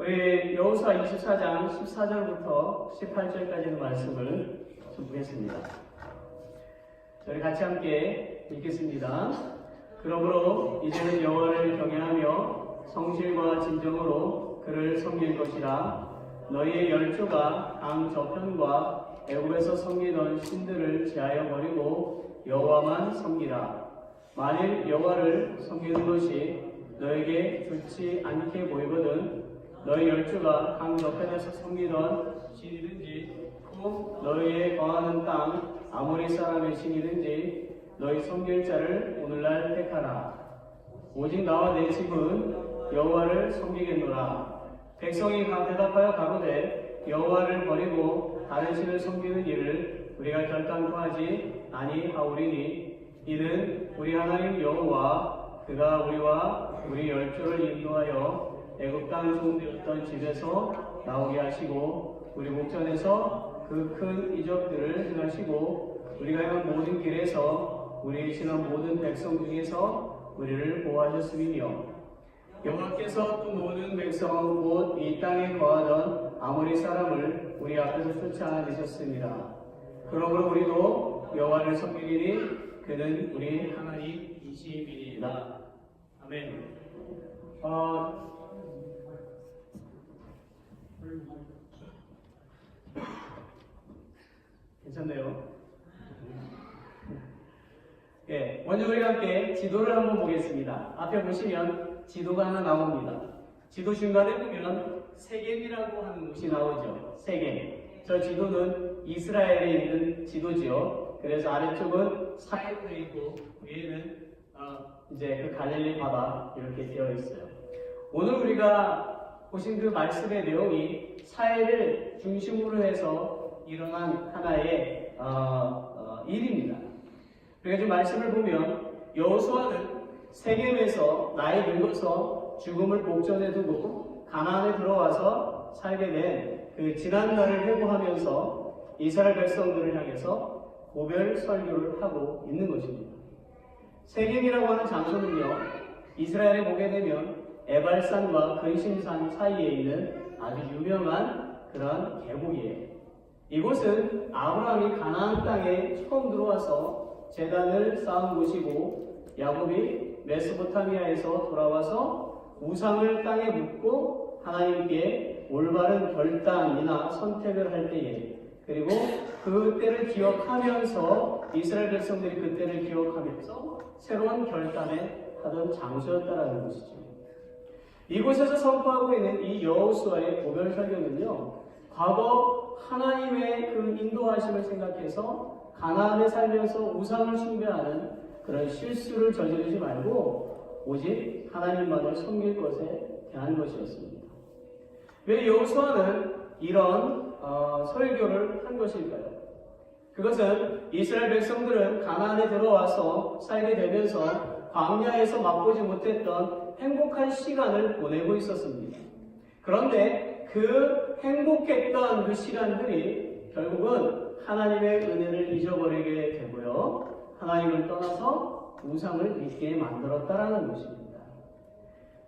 우리 여호수아 24장 14절부터 18절까지의 말씀을 좀 보겠습니다. 저희 같이 함께 읽겠습니다. 그러므로 이제는 여호와를 경외하며 성실과 진정으로 그를 섬길 것이라. 너희의 열조가 강 저편과 애굽에서 섬기던 신들을 제하여 버리고 여호와만 섬기라. 만일 여호와를 섬기는 것이 너에게 좋지 않게 보이거든 너희 열조가 강 저편에서 섬기던 신이든지 또 너희의 거하는 땅 아모리 사람의 신이든지 너희 섬길 자를 오늘날 택하라. 오직 나와 내 집은 여호와를 섬기겠노라. 백성이 대답하여 가로되 여호와를 버리고 다른 신을 섬기는 일을 우리가 결단코 하지 아니하오리니 이는 우리 하나님 여호와 그가 우리와 우리 열조를 인도하여 애굽 땅 종되었던 집에서 나오게 하시고 우리 목전에서 그 큰 이적들을 행하시고 우리가 행한 모든 길에서 우리 지난 모든 백성 중에서 우리를 보호하셨음이며 여호와께서 또 모든 백성 곧 이 땅에 거하던 아모리 사람을 우리 앞에서 쫓아내셨습니다. 그러므로 우리도 여호와를 섬기리니 그는 우리 하나님이시니이다. 아멘. 괜찮네요. 예, 먼저 우리가 함께 지도를 한번 보겠습니다. 앞에 보시면 지도가 하나 나옵니다. 지도 중간에 보면 세겜이라고 하는 곳이 나오죠. 세겜. 저 지도는 이스라엘에 있는 지도지요. 그래서 아래쪽은 사해로 되어 있고 위에는 이제 그 갈릴리 바다 이렇게 되어 있어요. 오늘 우리가 보신 그 말씀의 내용이 사해를 중심으로 해서 일어난 하나의 일입니다. 우리가 좀 말씀을 보면 여호수아는 세겜에서 나이 늙어서 죽음을 목전에 두고 가나안에 들어와서 살게 된 그 지난 날을 회고하면서 이스라엘 백성들을 향해서 고별 설교를 하고 있는 것입니다. 세겜이라고 하는 장소는요, 이스라엘에 보게 되면 에발산과 근심산 사이에 있는 아주 유명한 그런 계곡이에요. 이곳은 아브라함이 가나안 땅에 처음 들어와서 제단을 쌓은 곳이고 야곱이 메소포타미아에서 돌아와서 우상을 땅에 묻고 하나님께 올바른 결단이나 선택을 할 때에 그리고 그때를 기억하면서 이스라엘 백성들이 그때를 기억하면서 새로운 결단을 하던 장소였다라는 것이죠. 이곳에서 선포하고 있는 이 여호수아의 고별 설교는요, 과거 하나님의 그 인도하심을 생각해서 가나안에 살면서 우상을 숭배하는 그런 실수를 저지르지 말고 오직 하나님만을 섬길 것에 대한 것이었습니다. 왜 여호수아는 이런 설교를 한 것일까요? 그것은 이스라엘 백성들은 가나안에 들어와서 살게 되면서 광야에서 맛보지 못했던 행복한 시간을 보내고 있었습니다. 그런데 그 행복했던 그 시간들이 결국은 하나님의 은혜를 잊어버리게 되고요. 하나님을 떠나서 우상을 믿게 만들었다라는 것입니다.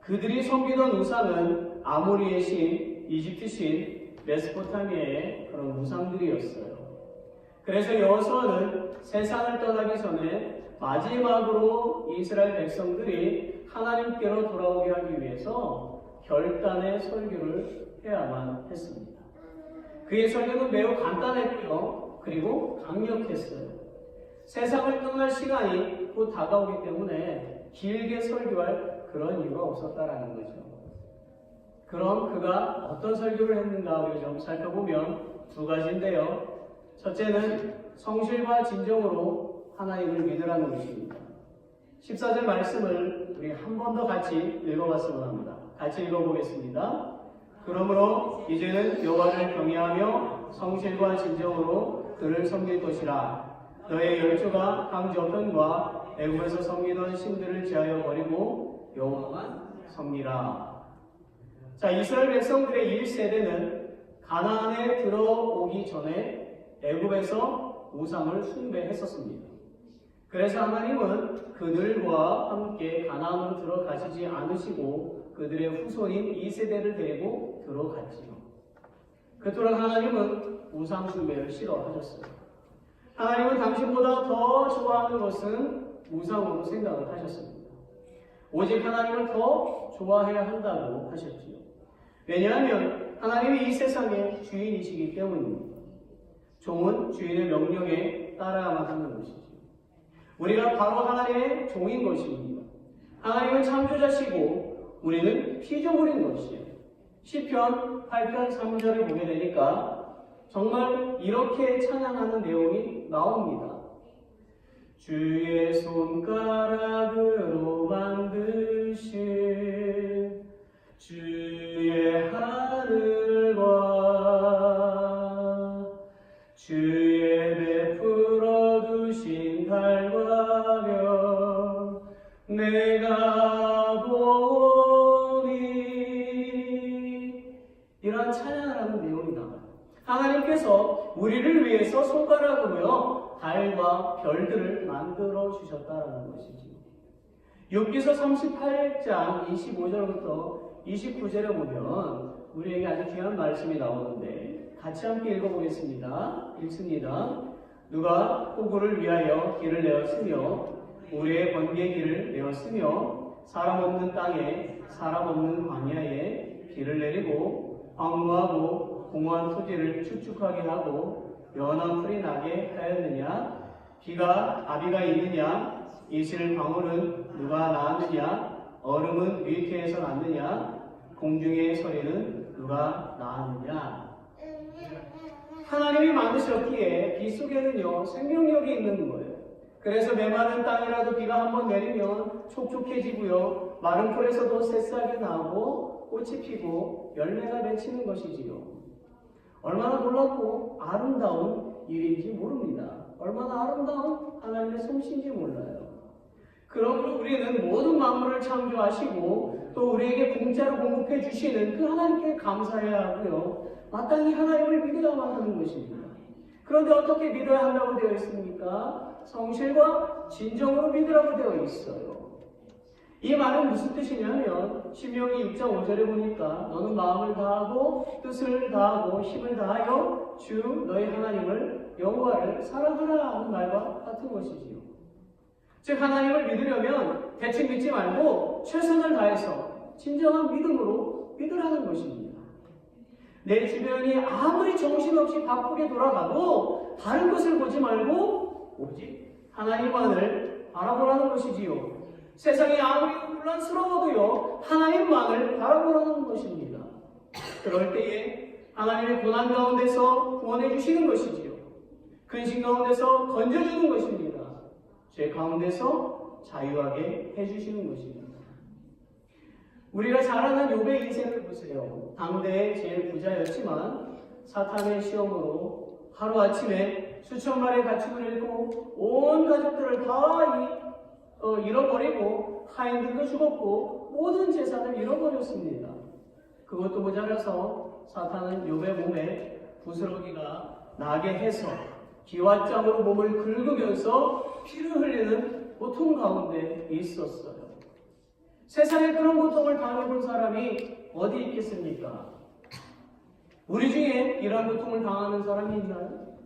그들이 섬기던 우상은 아모리의 신, 이집트 신, 메소포타미아의 그런 우상들이었어요. 그래서 여호수아는 세상을 떠나기 전에 마지막으로 이스라엘 백성들이 하나님께로 돌아오게 하기 위해서 결단의 설교를 해야만 했습니다. 그의 설교는 매우 간단했고요. 그리고 강력했어요. 세상을 떠날 시간이 곧 다가오기 때문에 길게 설교할 그런 이유가 없었다라는 거죠. 그럼 그가 어떤 설교를 했는가 우리가 좀 살펴보면 두 가지인데요. 첫째는 성실과 진정으로 하나님을 믿으라는 것입니다. 14절 말씀을 우리 한 번 더 같이 읽어봤으면 합니다. 같이 읽어보겠습니다. 그러므로 이제는 여호와를 경외하며 성실과 진정으로 그를 섬길 것이라. 너의 열조가 강 저편과 애굽에서 섬기던 신들을 제하여 버리고 여호와만 섬기라. 자, 이스라엘 백성들의 1세대는 가나안에 들어오기 전에 애굽에서 우상을 숭배했었습니다. 그래서 하나님은 그들과 함께 가나안으로 들어가시지 않으시고 그들의 후손인 2세대를 데리고 들어갔지요. 그토록 하나님은 우상 숭배를 싫어하셨어요. 하나님은 당신보다 더 좋아하는 것은 우상으로 생각을 하셨습니다. 오직 하나님을 더 좋아해야 한다고 하셨지요. 왜냐하면 하나님이 이 세상의 주인이시기 때문입니다. 종은 주인의 명령에 따라야만 하는 것이죠. 우리가 바로 하나님의 종인 것입니다. 하나님은 창조자시고 우리는 피조물인 것이에요. 시편 8편 3절을 보게 되니까 정말 이렇게 찬양하는 내용이 나옵니다. 주의 손가락으로 만드신 주의 하늘과 주의 베풀어 두신 달과 별 내가 보니 이러한 찬양을 하는 내용이 나와요. 하나님께서 우리를 위해서 손가락으로 달과 별들을 만들어 주셨다라는 것이죠. 욥기서 38장 25절부터 29절에 보면 우리에게 아주 귀한 말씀이 나오는데 같이 함께 읽어보겠습니다. 읽습니다. 누가 호구를 위하여 길을 내었으며 우리의 번개의 길을 내었으며 사람 없는 땅에 사람 없는 광야에 길을 내리고 황무하고 공허한 토지를 축축하게 하고 연한 풀이 나게 하였느냐? 아비가 있느냐? 이슬 방울은 누가 낳았느냐? 얼음은 위태에서 났느냐? 공중의 소리는 누가 낳았느냐? 하나님이 만드셨기에 비 속에는요 생명력이 있는 거예요. 그래서 메마른 땅이라도 비가 한번 내리면 촉촉해지고요 마른 풀에서도 새싹이 나고 꽃이 피고 열매가 맺히는 것이지요. 얼마나 놀랍고 아름다운 일인지 모릅니다. 얼마나 아름다운 하나님의 솜씨인지 몰라요. 그러므로 우리는 모든 만물을 창조하시고 또 우리에게 공짜로 공급해 주시는 그 하나님께 감사해야 하고요. 마땅히 하나님을 믿어야만 하는 것입니다. 그런데 어떻게 믿어야 한다고 되어 있습니까? 성실과 진정으로 믿으라고 되어 있어요. 이 말은 무슨 뜻이냐면 신명기 6장 5절에 보니까 너는 마음을 다하고 뜻을 다하고 힘을 다하여 주 너희 하나님을 여호와를 사랑하라 하는 말과 같은 것이지요. 즉 하나님을 믿으려면 대충 믿지 말고 최선을 다해서 진정한 믿음으로 믿으라는 것입니다. 내 주변이 아무리 정신없이 바쁘게 돌아가도 다른 것을 보지 말고 오직 하나님만을 바라보라는 것이지요. 세상이 아무리 혼란스러워도요 하나님만을 바라보라는 것입니다. 그럴 때에 하나님의 고난 가운데서 구원해 주시는 것이지요. 근심 가운데서 건져주는 것입니다. 죄 가운데서 자유하게 해주시는 것입니다. 우리가 잘 아는 욥의 인생을 보세요. 당대의 제일 부자였지만 사탄의 시험으로 하루아침에 수천 마리의 가축을 잃고 온 가족들을 다 잃어버리고 하인들도 죽었고 모든 재산을 잃어버렸습니다. 그것도 모자라서 사탄은 욥의 몸에 부스러기가 나게 해서 기와장으로 몸을 긁으면서 피를 흘리는 고통 가운데 있었어요. 세상에 그런 고통을 당해본 사람이 어디 있겠습니까? 우리 중에 이러한 고통을 당하는 사람이 있나요?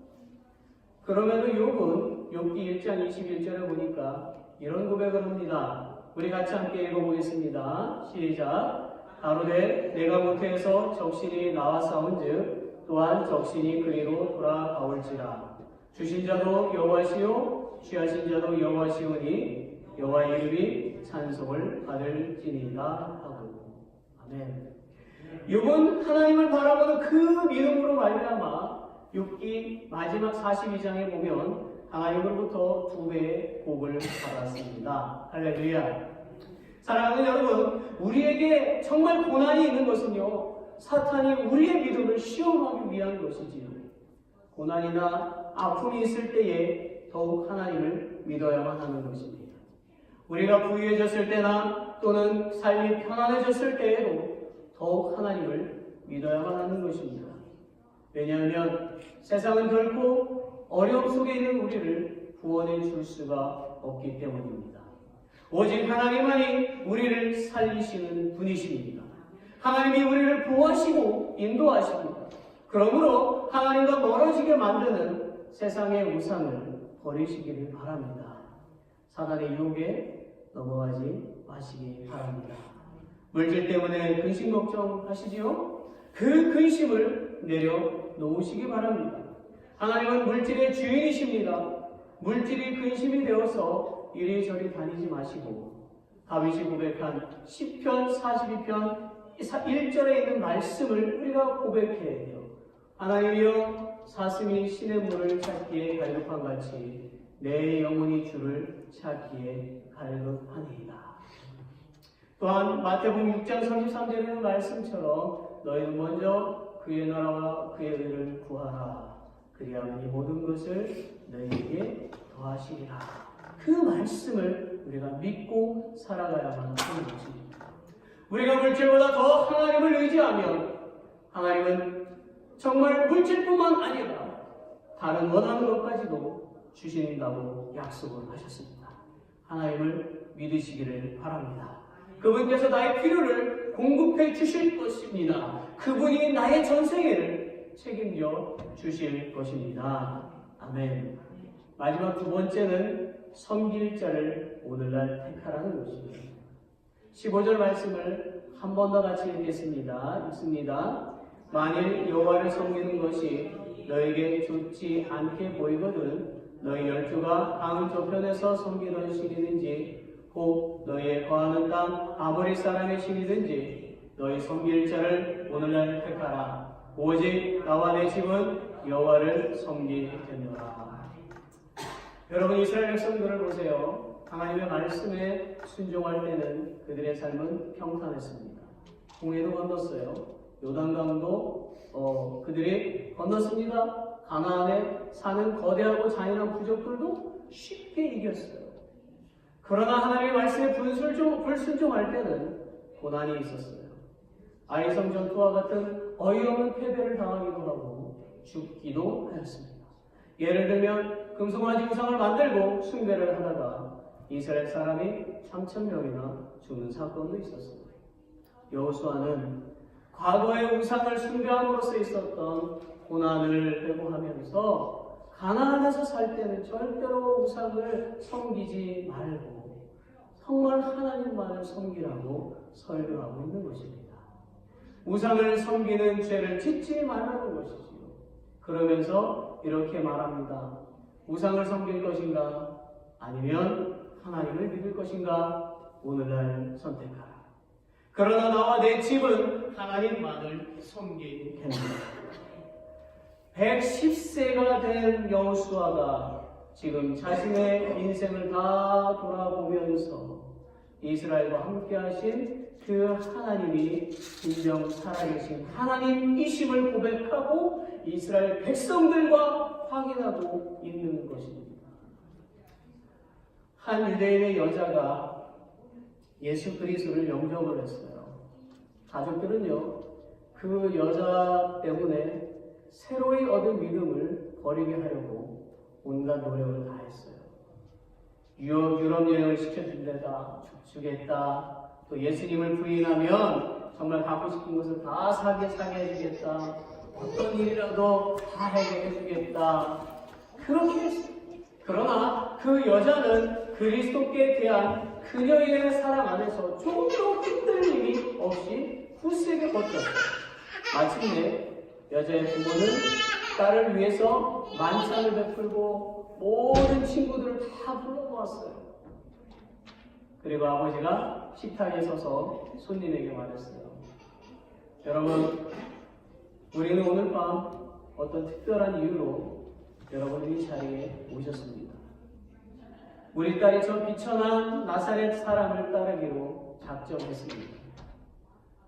그럼에도 욥은 욥기 1장 21절에 보니까 이런 고백을 합니다. 우리 같이 함께 읽어보겠습니다. 시작. 가로되 내가 모태에서 적신이 나와 싸운즉 또한 적신이 그리로 돌아가올지라. 주신 자도 여호와시요 취하신 자도 여호와시오니 여호와 이름이 찬송을 받을지니라 하고. 아멘. 욥은 하나님을 바라보는 그 믿음으로 말미암아 욥기 마지막 42장에 보면 하나님으로부터 2배의 복을 받았습니다. 할렐루야. 사랑하는 여러분, 우리에게 정말 고난이 있는 것은요 사탄이 우리의 믿음을 시험하기 위한 것이지요. 고난이나 아픔이 있을 때에 더욱 하나님을 믿어야만 하는 것입니다. 우리가 부유해졌을 때나 또는 삶이 편안해졌을 때에도 더욱 하나님을 믿어야만 하는 것입니다. 왜냐하면 세상은 결코 어려움 속에 있는 우리를 구원해 줄 수가 없기 때문입니다. 오직 하나님만이 우리를 살리시는 분이십니다. 하나님이 우리를 보호하시고 인도하십니다. 그러므로 하나님과 멀어지게 만드는 세상의 우상을 버리시기를 바랍니다. 사단의 유혹에 넘어가지 마시기 바랍니다. 물질 때문에 근심 걱정하시지요? 그 근심을 내려놓으시기 바랍니다. 하나님은 물질의 주인이십니다. 물질이 근심이 되어서 이리저리 다니지 마시고 다윗이 고백한 시편 42편 1절에 있는 말씀을 우리가 고백해야 해요. 하나님이여 사슴이 신의 물을 찾기에 갈급한 같이 내 영혼이 주를 찾기에 갈급하니이다. 또한 마태복음 6장 33절에 있는 말씀처럼 너희는 먼저 그의 나라와 그의 의를 구하라. 그리하면 이 모든 것을 너희에게 더하시리라. 그 말씀을 우리가 믿고 살아가야만 하는 것입니다. 우리가 물질보다 더 하나님을 의지하면 하나님은 정말 물질뿐만 아니라 다른 원하는 것까지도 주신다고 약속을 하셨습니다. 하나님을 믿으시기를 바랍니다. 그분께서 나의 필요를 공급해 주실 것입니다. 그분이 나의 전생애를 책임져 주실 것입니다. 아멘. 마지막 두 번째는 섬길 자를 오늘날 택하라는 것입니다. 15절 말씀을 한 번 더 같이 읽겠습니다. 읽습니다. 만일 여호와를 섬기는 것이 너에게 좋지 않게 보이거든 너희 12가 강 저편에서 섬기던 신이든지 혹 너희의 거하는 땅 아모리 사람의 신이든지 너희 섬길 자를 오늘날 택하라. 오직 나와 내 집은 여호와를 섬기겠노라. 여러분 이스라엘 백성들을 보세요. 하나님의 말씀에 순종할 때는 그들의 삶은 평탄했습니다. 홍해도 건넜어요. 요단강도 그들이 건넜습니다. 가나안에 사는 거대하고 잔인한 부족들도 쉽게 이겼어요. 그러나 하나님의 말씀에 불순종할 때는 고난이 있었어요. 아이성 전투와 같은 어이없는 패배를 당하기도 하고 죽기도 하였습니다. 예를 들면 금송아지 우상을 만들고 숭배를 하다가 이스라엘 사람이 3,000명이나 죽는 사건도 있었습니다. 여호수아는 과거의 우상을 숭배함으로써 있었던 고난을 회고하면서 가나안에서 살 때는 절대로 우상을 섬기지 말고 정말 하나님만을 섬기라고 설교하고 있는 것입니다. 우상을 섬기는 죄를 짓지 말라는 것이지요. 그러면서 이렇게 말합니다. 우상을 섬길 것인가? 아니면 하나님을 믿을 것인가? 오늘날 선택하라. 그러나 나와 내 집은 하나님만을 섬기겠노라. 110세가 된 여호수아가 지금 자신의 인생을 다 돌아보면서 이스라엘과 함께 하신 그 하나님이 진정 살아계신 하나님이심을 고백하고 이스라엘 백성들과 확인하고 있는 것입니다. 한 유대인의 여자가 예수 그리스도를 영접을 했어요. 가족들은요, 그 여자 때문에 새로이 얻은 믿음을 버리게 하려고 온갖 노력을 다했어요. 유럽 여행을 시켜준다, 주겠다. 또 예수님을 부인하면 정말 갖고 싶은 것을 다 사게 해주겠다. 어떤 일이라도 다 해주겠다. 그렇게 했어요. 그러나 그 여자는 그리스도께 대한 그녀의 사랑 안에서 조금도 흔들림이 없이 굳세게 버텼어요. 마침내 여자의 부모는 딸을 위해서 만찬을 베풀고 모든 친구들을 다 불러모았어요. 그리고 아버지가 식탁에 서서 손님에게 말했어요. 여러분, 우리는 오늘 밤 어떤 특별한 이유로 여러분이 이 자리에 오셨습니다. 우리 딸이 저 비천한 나사렛 사람을 따르기로 작정했습니다.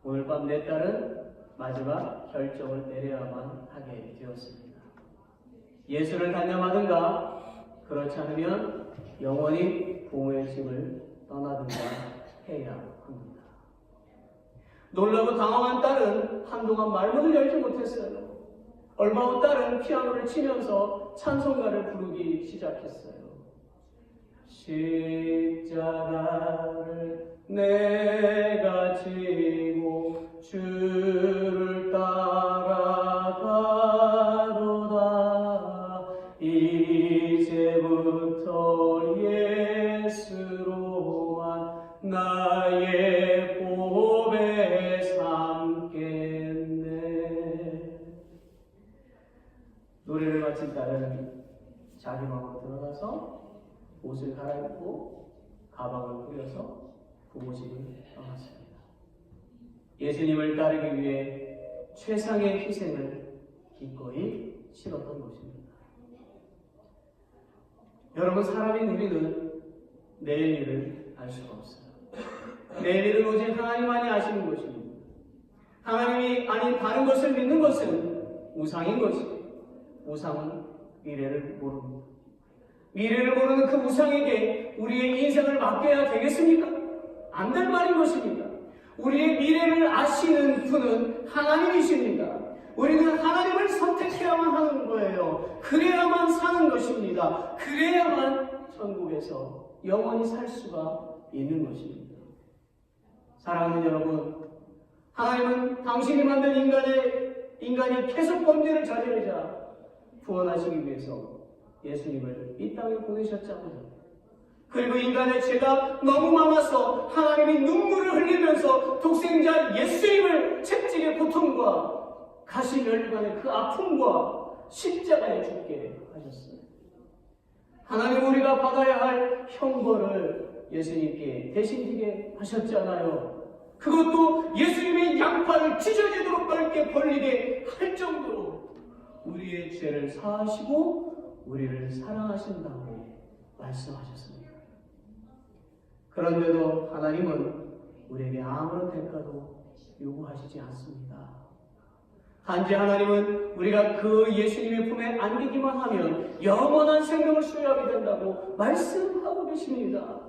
오늘 밤 내 딸은 마지막 결정을 내려야만 하게 되었습니다. 예수를 단념하든가 그렇지 않으면 영원히 부모의 집을 떠나든가 해야 합니다. 놀라고 당황한 딸은 한동안 말문을 열지 못했어요. 얼마 후 딸은 피아노를 치면서 찬송가를 부르기 시작했어요. 십자가를 내가 지고 주를 따라가로다. 이제부터 예수로만 나의 보배 삼겠네. 노래를 마친 딸은 자기 방으로 들어가서 옷을 갈아입고 가방을 꾸려서 부모집을 떠났습니다. 예수님을 따르기 위해 최상의 희생을 기꺼이 치렀던 것입니다. 여러분, 사람인 우리는 내일 일을 알 수가 없어요. 내일 일은 오직 하나님만이 아시는 것입니다. 하나님이 아닌 다른 것을 믿는 것은 우상인 것입니다. 우상은 미래를 모릅니다. 미래를 모르는 그 우상에게 우리의 인생을 맡겨야 되겠습니까? 안 될 말인 것입니다. 우리의 미래를 아시는 분은 하나님이십니다. 우리는 하나님을 선택해야만 하는 거예요. 그래야만 사는 것입니다. 그래야만 천국에서 영원히 살 수가 있는 것입니다. 사랑하는 여러분, 하나님은 당신이 만든 인간이 계속 범죄를 저지르자 구원하시기 위해서 예수님을 이 땅에 보내셨잖아요. 그리고 인간의 죄가 너무 많아서 하나님이 눈물을 흘리면서 독생자 예수님을 채찍의 고통과 가시면류관의 그 아픔과 십자가에 죽게 하셨어요. 하나님, 우리가 받아야 할 형벌을 예수님께 대신 지게 하셨잖아요. 그것도 예수님의 양팔을 찢어지도록 넓게 벌리게 할 정도로 우리의 죄를 사하시고 우리를 사랑하신다고 말씀하셨습니다. 그런데도 하나님은 우리에게 아무런 대가도 요구하시지 않습니다. 단지 하나님은 우리가 그 예수님의 품에 안기기만 하면 영원한 생명을 소유하게 된다고 말씀하고 계십니다.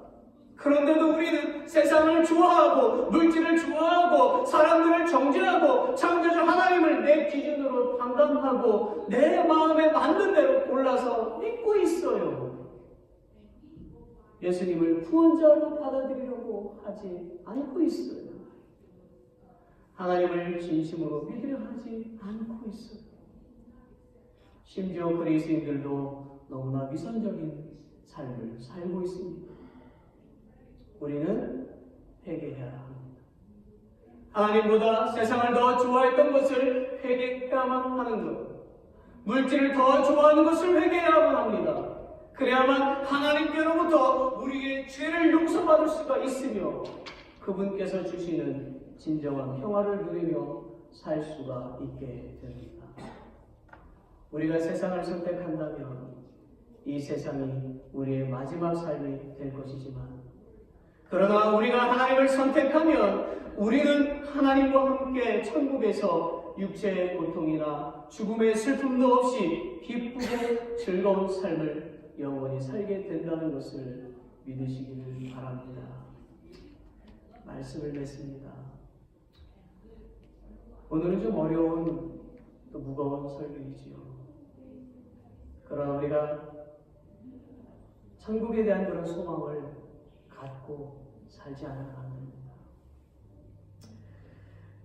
그런데도 우리는 세상을 좋아하고 물질을 좋아하고 사람들을 정죄하고 창조주 하나님을 내 기준으로 판단하고 내 마음에 맞는 대로 골라서 믿고 있어요. 예수님을 구원자로 받아들이려고 하지 않고 있어요. 하나님을 진심으로 믿으려 하지 않고 있어요. 심지어 그리스도인들도 너무나 위선적인 삶을 살고 있습니다. 우리는 회개해야 합니다. 하나님보다 세상을 더 좋아했던 것을 회개해야만 하는 것, 물질을 더 좋아하는 것을 회개해야만 합니다. 그래야만 하나님께로부터 우리의 죄를 용서받을 수가 있으며 그분께서 주시는 진정한 평화를 누리며 살 수가 있게 됩니다. 우리가 세상을 선택한다면 이 세상이 우리의 마지막 삶이 될 것이지만, 그러나 우리가 하나님을 선택하면 우리는 하나님과 함께 천국에서 육체의 고통이나 죽음의 슬픔도 없이 기쁘고 즐거운 삶을 영원히 살게 된다는 것을 믿으시기를 바랍니다. 말씀을 맺습니다. 오늘은 좀 어려운 또 무거운 설교이지요. 그러나 우리가 천국에 대한 그런 소망을 갖고 살지 않으면 안 됩니다.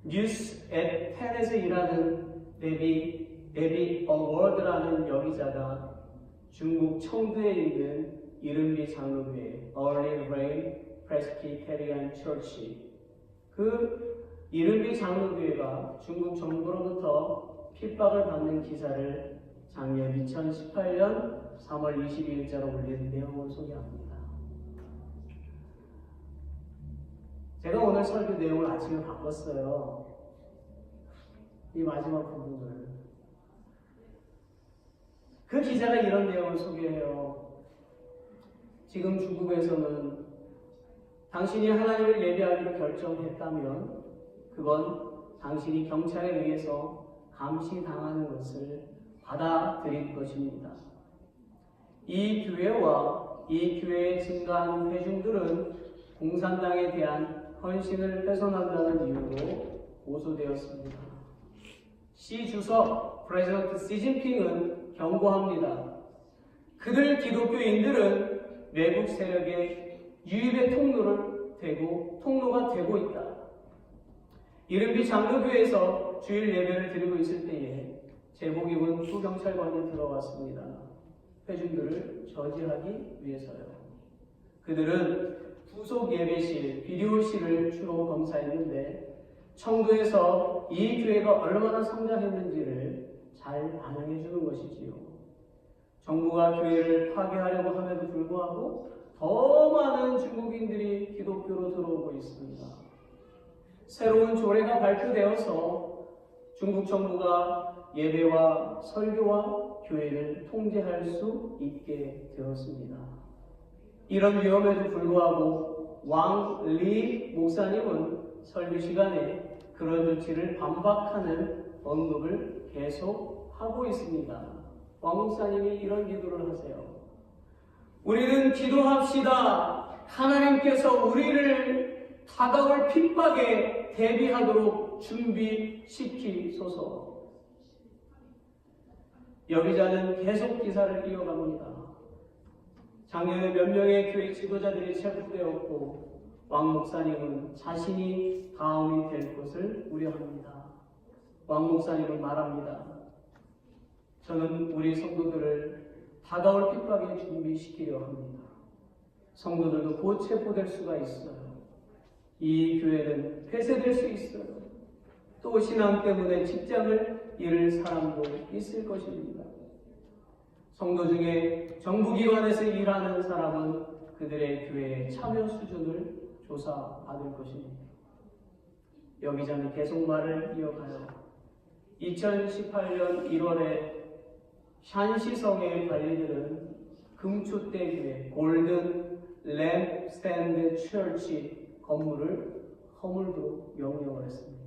뉴스 앳 10에서 일하는 데비 어워드라는 여기자가 중국 청두에 있는 이른비 장로교회 Early Rain Presbyterian Church, 그 이른비 장로교회가 중국 정부로부터 핍박을 받는 기사를 작년 2018년 3월 22일자로 올린 내용을 소개합니다. 제가 오늘 설교 내용을 아침에 바꿨어요. 이 마지막 부분을. 그 기자가 이런 내용을 소개해요. 지금 중국에서는 당신이 하나님을 예배하기로 결정했다면 그건 당신이 경찰에 의해서 감시당하는 것을 받아들일 것입니다. 이 교회와 이 교회에 증가하는 회중들은 공산당에 대한 헌신을 훼손한다는 이유로 고소되었습니다. 시 주석 프레지던트 시진핑은 경고합니다. 그들 기독교인들은 외국 세력의 유입의 통로가 되고 있다. 이른비 장로교에서 주일 예배를 드리고 있을 때에 제복 입은 두 경찰관이 들어왔습니다. 회중들을 저지하기 위해서요. 그들은 부속 예배실, 비디오실을 주로 검사했는데 청도에서 이 교회가 얼마나 성장했는지를 잘 반영해 주는 것이지요. 정부가 교회를 파괴하려고 함에도 불구하고 더 많은 중국인들이 기독교로 들어오고 있습니다. 새로운 조례가 발표되어서 중국 정부가 예배와 설교와 교회를 통제할 수 있게 되었습니다. 이런 위험에도 불구하고 왕 리 목사님은 설교 시간에 그런 조치를 반박하는 언급을 계속하고 있습니다. 왕 목사님이 이런 기도를 하세요. 우리는 기도합시다. 하나님께서 우리를 다가올 핍박에 대비하도록 준비시키소서. 여기자는 계속 기사를 이어갑니다. 작년에 몇 명의 교회 지도자들이 체포되었고 왕 목사님은 자신이 다음이 될 것을 우려합니다. 왕 목사님은 말합니다. 저는 우리 성도들을 다가올 핍박에 준비시키려 합니다. 성도들도 곧 체포될 수가 있어요. 이 교회는 폐쇄될 수 있어요. 또 신앙 때문에 직장을 잃을 사람도 있을 것입니다. 성도 중에 정부기관에서 일하는 사람은 그들의 교회의 참여 수준을 조사받을 것입니다. 여기자는 계속 말을 이어가요. 2018년 1월에 샨시성의 관리들은 금초대 교회 골든 램 스탠드 처치 건물을 허물도록 명령을 했습니다.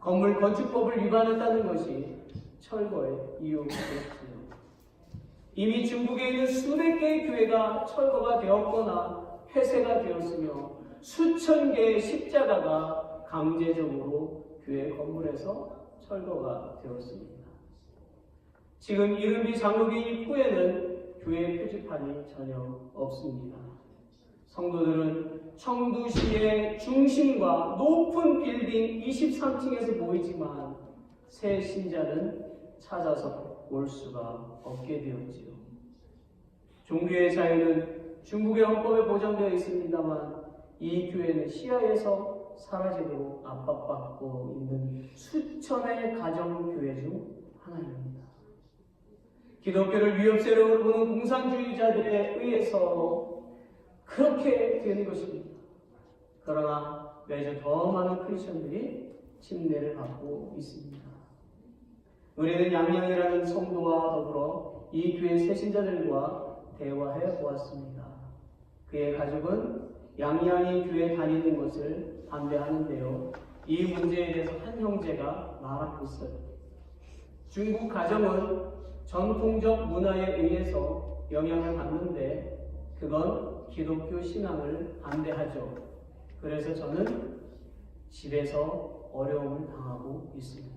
건물 건축법을 위반했다는 것이 철거의 이유였지요. 이미 중국에 있는 수백 개의 교회가 철거가 되었거나 폐쇄가 되었으며 수천 개의 십자가가 강제적으로 교회 건물에서 철거가 되었습니다. 지금 이른비 장로교 입구에는 교회 표지판이 전혀 없습니다. 성도들은 청두시의 중심과 높은 빌딩 23층에서 모이지만 새 신자는 찾아서 올 수가 없게 되었지요. 종교의 자유는 중국의 헌법에 보장되어 있습니다만 이 교회는 시야에서 사라지도록 압박받고 있는 수천의 가정교회 중 하나입니다. 기독교를 위협세력으로 보는 공산주의자들에 의해서 그렇게 되는 것입니다. 그러나 매주 더 많은 크리스천들이 침례를 받고 있습니다. 우리는 양양이라는 성도와 더불어 이 교회 새신자들과 대화해 보았습니다. 그의 가족은 양양이 교회 다니는 것을 반대하는데요. 이 문제에 대해서 한 형제가 말하고 있어요. 중국 가정은 전통적 문화에 의해서 영향을 받는데 그건 기독교 신앙을 반대하죠. 그래서 저는 집에서 어려움을 당하고 있습니다.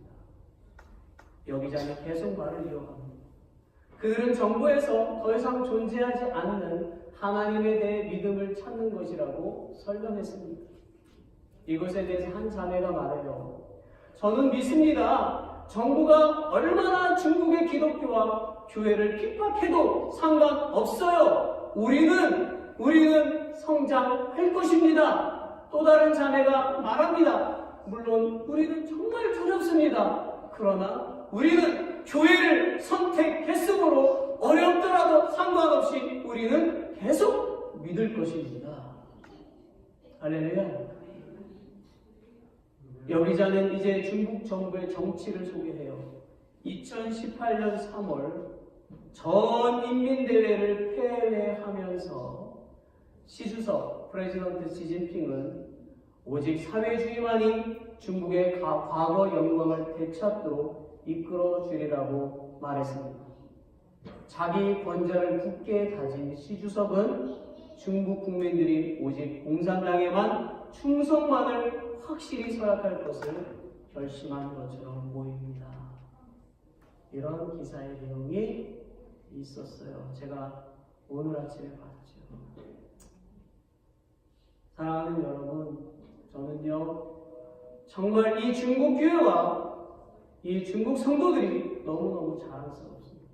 여기자는 계속 말을 이어갑니다. 그들은 정부에서 더 이상 존재하지 않는 하나님에 대해 믿음을 찾는 것이라고 설명했습니다. 이것에 대해서 한 자매가 말해요. 저는 믿습니다. 정부가 얼마나 중국의 기독교와 교회를 핍박해도 상관없어요. 우리는 성장할 것입니다. 또 다른 자매가 말합니다. 물론 우리는 정말 두렵습니다. 그러나 우리는 교회를 선택했으므로 어렵더라도 상관없이 우리는 계속 믿을 것입니다. 할렐루야. 여기자는 이제 중국 정부의 정치를 소개해요. 2018년 3월 전인민대회를 폐회하면서 시주석 프레지던트 시진핑은 오직 사회주의만이 중국의 과거 영광을 되찾도록 이끌어주리라고 말했습니다. 자기 권좌를 굳게 다진 시주석은 중국 국민들이 오직 공산당에만 충성만을 확실히 서약할 것을 결심한 것처럼 보입니다. 이런 기사의 내용이 있었어요. 제가 오늘 아침에 봤죠. 사랑하는 여러분, 저는요 정말 이 중국 교회와 이 중국 성도들이 너무너무 자랑스럽습니다.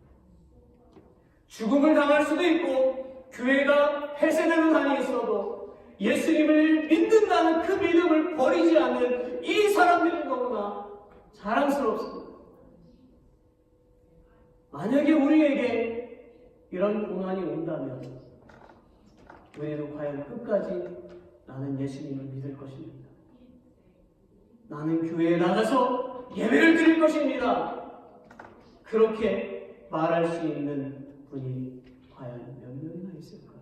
죽음을 당할 수도 있고 교회가 폐쇄되는 한이 있어도 예수님을 믿는다는 그 믿음을 버리지 않는 이 사람들이 너무나 자랑스럽습니다. 만약에 우리에게 이런 고난이 온다면 우리는 과연 끝까지 나는 예수님을 믿을 것입니다. 나는 교회에 나가서 예배를 드릴 것입니다. 그렇게 말할 수 있는 분이 과연 몇 명이나 있을까요?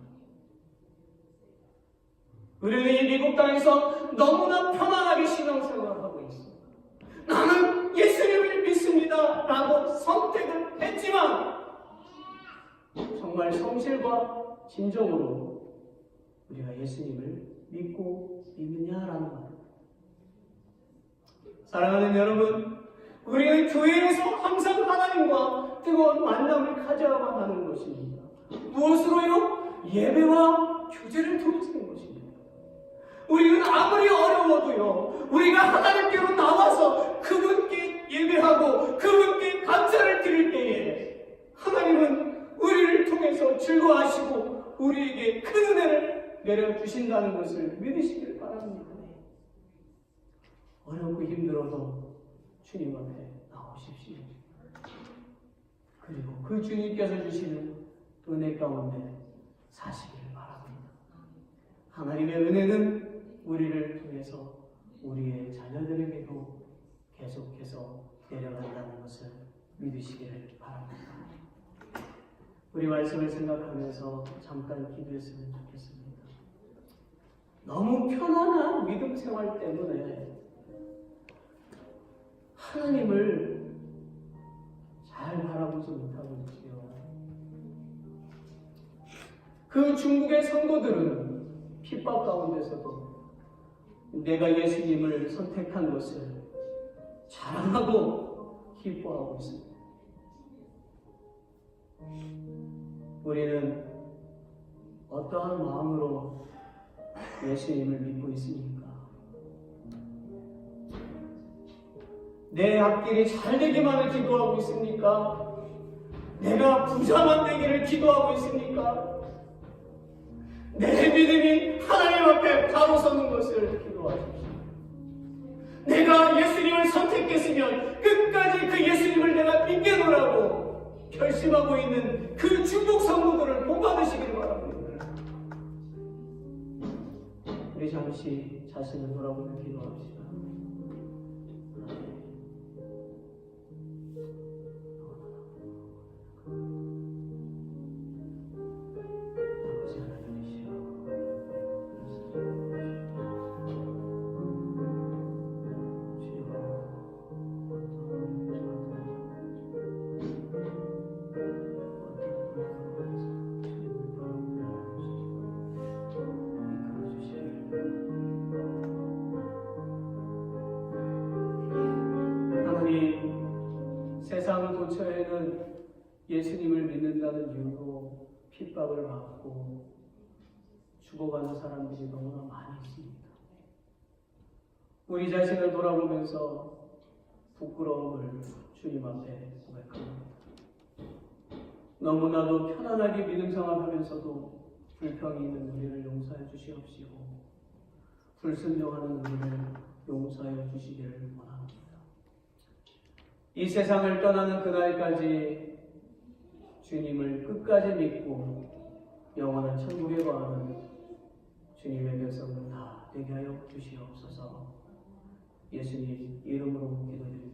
우리는 이 미국 땅에서 너무나 편안하게 신앙생활을 하고 있습니다. 나는 예수님을 믿습니다 라고 선택을 했지만 정말 성실과 진정으로 우리가 예수님을 믿고 있느냐라는 말입니다. 사랑하는 여러분, 우리는 교회에서 항상 하나님과 뜨거운 만남을 가져야만 하는 것입니다. 무엇으로요? 예배와 교제를 통해서인 것입니다. 우리는 아무리 어려워도요, 우리가 하나님께로 나와서 그분께 예배하고 그분께 감사를 드릴 때에 하나님은 우리를 통해서 즐거워하시고 우리에게 큰 은혜를 내려주신다는 것을 믿으시길 바랍니다. 어렵고 힘들어도 주님 앞에 나오십시오. 그리고 그 주님께서 주시는 은혜 가운데 사시길 바랍니다. 하나님의 은혜는 우리를 통해서 우리의 자녀들에게도 계속해서 내려간다는 것을 믿으시기를 바랍니다. 우리 말씀을 생각하면서 잠깐 기도했으면 좋겠습니다. 너무 편안한 믿음 생활 때문에 하나님을 잘 바라보지 못하고 있지요. 그 중국의 성도들은 핍박 가운데서도 내가 예수님을 선택한 것을 자랑하고 기뻐하고 있습니다. 우리는 어떠한 마음으로 예수님을 믿고 있습니까? 내 앞길이 잘 되기만을 기도하고 있습니까? 내가 부자만 되기를 기도하고 있습니까? 내 믿음이 하나님 앞에 바로 서는 것을 기도하십시오. 내가 예수님을 선택했으면 끝까지 그 예수님을 내가 믿겠노라고 결심하고 있는 그 중국 성도들을 본받으시길 바랍니다. 우리 잠시 자신을 돌아보며 기도합시다. 세상 도처에는 예수님을 믿는다는 이유로 핍박을 받고 죽어가는 사람들이 너무나 많이 있습니다. 우리 자신을 돌아보면서 부끄러움을 주님 앞에 고백합니다. 너무나도 편안하게 믿음 생활하면서도 불평이 있는 우리를 용서해 주시옵시고 불순종하는 우리를 용서해 주시기를 원합니다. 이 세상을 떠나는 그날까지 주님을 끝까지 믿고 영원한 천국에 거하는 주님의 백성들 다 되게 하여 주시옵소서. 예수님 이름으로 기도드립니다.